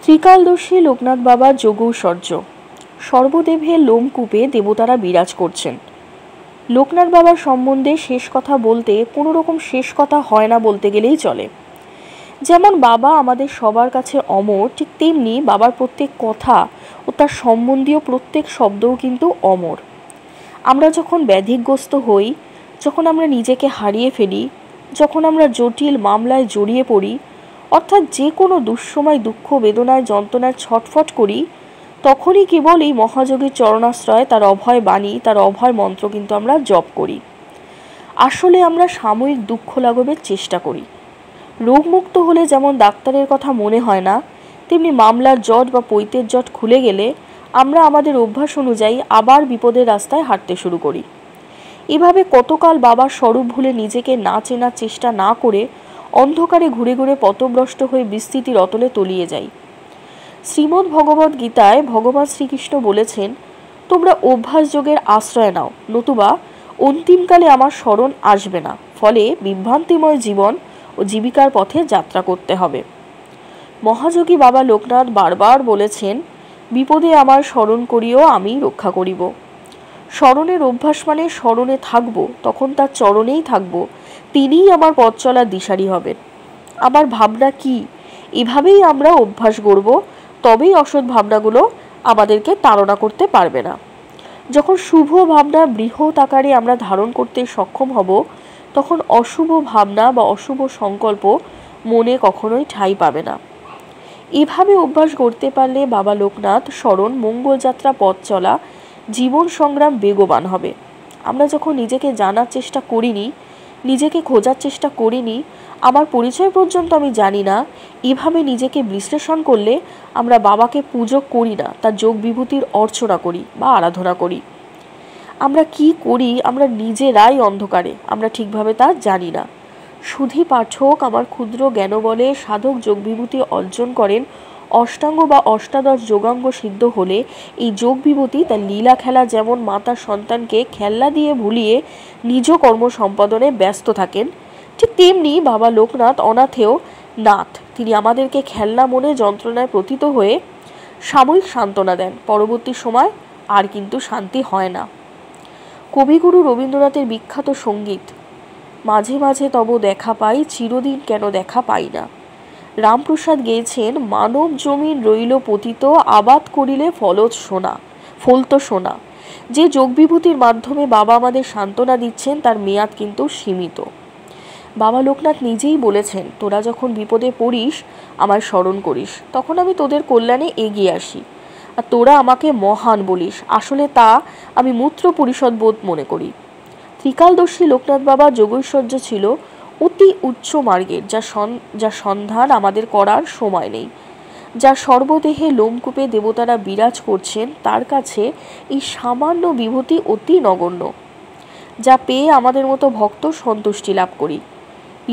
ত্রিকালদর্শী লোকনাথ বাবার যোগৌশ্বর্য। সর্বদেবে লোমকূপে দেবতারা বিরাজ করছেন। লোকনাথ বাবার সম্বন্ধে শেষ কথা বলতে কোনো রকম শেষ কথা হয় না বলতে গেলেই চলে। যেমন বাবা আমাদের সবার কাছে অমর, ঠিক তেমনি বাবার প্রত্যেক কথা ও তার সম্বন্ধীয় প্রত্যেক শব্দও কিন্তু অমর। আমরা যখন ব্যাধিগ্রস্ত হই, যখন আমরা নিজেকে হারিয়ে ফেলি, যখন আমরা জটিল মামলায় জড়িয়ে পড়ি, অর্থাৎ যে কোনো দুঃসময় দুঃখ বেদনায় যন্ত্রণায় ছটফট করি, তখনই কেবল এই মহাযোগীর চরণাশ্রয়, তার অভয় বাণী, তার অভয় মন্ত্র কিন্তু আমরা জপ করি। আসলে আমরা সাময়িক দুঃখ লাঘবের চেষ্টা করি। রোগমুক্ত হলে যেমন ডাক্তারের কথা মনে হয় না, তেমনি মামলার জট বা পৈতের জট খুলে গেলে আমরা আমাদের অভ্যাস অনুযায়ী আবার বিপদের রাস্তায় হাঁটতে শুরু করি। এভাবে কতকাল বাবার স্বরূপ ভুলে নিজেকে না চেনার চেষ্টা না করে অন্ধকারে ঘুরে ঘুরে পথভ্রষ্ট হয়ে বিস্তৃতির অতলে তলিয়ে যাই। শ্রীমদ্ ভগবদ গীতায় ভগবান শ্রীকৃষ্ণ বলেছেন, তোমরা অভ্যাস যোগের আশ্রয় নাও, নতুবা অন্তিমকালে আমার স্মরণ আসবে না, ফলে বিভ্রান্তিময় জীবন ও জীবিকার পথে যাত্রা করতে হবে। মহাযোগী বাবা লোকনাথ বারবার বলেছেন, বিপদে আমার স্মরণ করিও আমি রক্ষা করিব। স্মরণের অভ্যাস মানে স্মরণে থাকবো, তখন তার চরণেই থাকবো, তিনিই আমার পথ চলার দিশারি হবেন। আমার ভাবনা কি, এভাবেই আমরা অভ্যাস গড়ব, তবেই অসৎ ভাবনাগুলো আমাদেরকে তাড়না করতে পারবে না। যখন শুভ ভাবনা বৃহৎ আকারে আমরা ধারণ করতে সক্ষম হব, তখন অশুভ ভাবনা বা অশুভ সংকল্প মনে কখনোই ঠাঁই পাবে না। এভাবে অভ্যাস গড়তে পারলে বাবা লোকনাথ স্মরণ, মঙ্গলযাত্রা, পথ চলা, জীবন সংগ্রাম বেগবান হবে। আমরা যখন নিজেকে জানার চেষ্টা করিনি, নিজেকে খোঁজার চেষ্টা করিনি, আমার পরিচয় পর্যন্ত আমি জানি না, এভাবে নিজেকে বিশ্লেষণ করলে আমরা বাবাকে পুজো করি না, তার যোগ বিভূতির অর্চনা করি বা আরাধনা করি। আমরা কি করি আমরা নিজেরাই অন্ধকারে, আমরা ঠিকভাবে তা জানি না। সুধী পাঠক, আমার ক্ষুদ্র জ্ঞান বলে সাধক যোগ বিভূতি অর্জন করেন। অষ্টাঙ্গ বা অষ্টাদশ যোগাঙ্গ সিদ্ধ হলে এই যোগ বিভূতি তার লীলা খেলা যেমন মাতার সন্তানকে খেলনা দিয়ে ভুলিয়ে নিজ কর্ম সম্পাদনে ব্যস্ত থাকেন, ঠিক তেমনি বাবা লোকনাথ অনাথেও নাথ। তিনি আমাদেরকে খেলনা মনে যন্ত্রণায় পতিত হয়ে সাময়িক সান্ত্বনা দেন, পরবর্তী সময় আর কিন্তু শান্তি হয় না। কবিগুরু রবীন্দ্রনাথের বিখ্যাত সঙ্গীত মাঝে মাঝে তব দেখা পাই, চিরদিন কেন দেখা পাই না, রামপ্রসাদ গেয়েছেন, মানব জমিন রইল পতিত, আবাদ করিলে ফলত সোনা। যে যোগ বিভূতির মাধ্যমে বাবা আমাদের সান্ত্বনা দিচ্ছেন, তার মেয়াদ কিন্তু সীমিত। বাবা লোকনাথ নিজেই বলেছেন, তোরা যখন বিপদে পড়িস আমায় স্মরণ করিস, তখন আমি তোদের কল্যাণে এগিয়ে আসি, আর তোরা আমাকে মহান বলিস, আসলে তা আমি মূত্র পরিষদ বোধ মনে করি। ত্রিকালদর্শী লোকনাথ বাবা যোগৈশ্বর্য ছিল অতি উচ্চ মার্গের, যা সন্ধান আমাদের করার সময় নেই। যা সর্বদেহে লোমকূপে দেবতারা বিরাজ করছেন, তার কাছে এই সামান্য বিভূতি অতি নগণ্য, যা পেয়ে আমাদের মতো ভক্ত সন্তুষ্টি লাভ করি।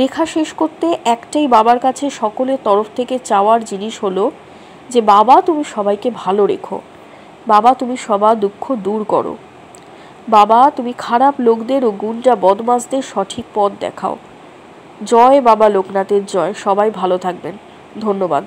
লেখা শেষ করতে একটাই বাবার কাছে সকলের তরফ থেকে চাওয়ার জিনিস হলো যে, বাবা তুমি সবাইকে ভালো রেখো, বাবা তুমি সবার দুঃখ দূর করো, বাবা তুমি খারাপ লোকদের ও গুন্ডা বদমাশদের সঠিক পথ দেখাও। জয় বাবা লোকনাথের জয়। সবাই ভালো থাকবেন। ধন্যবাদ।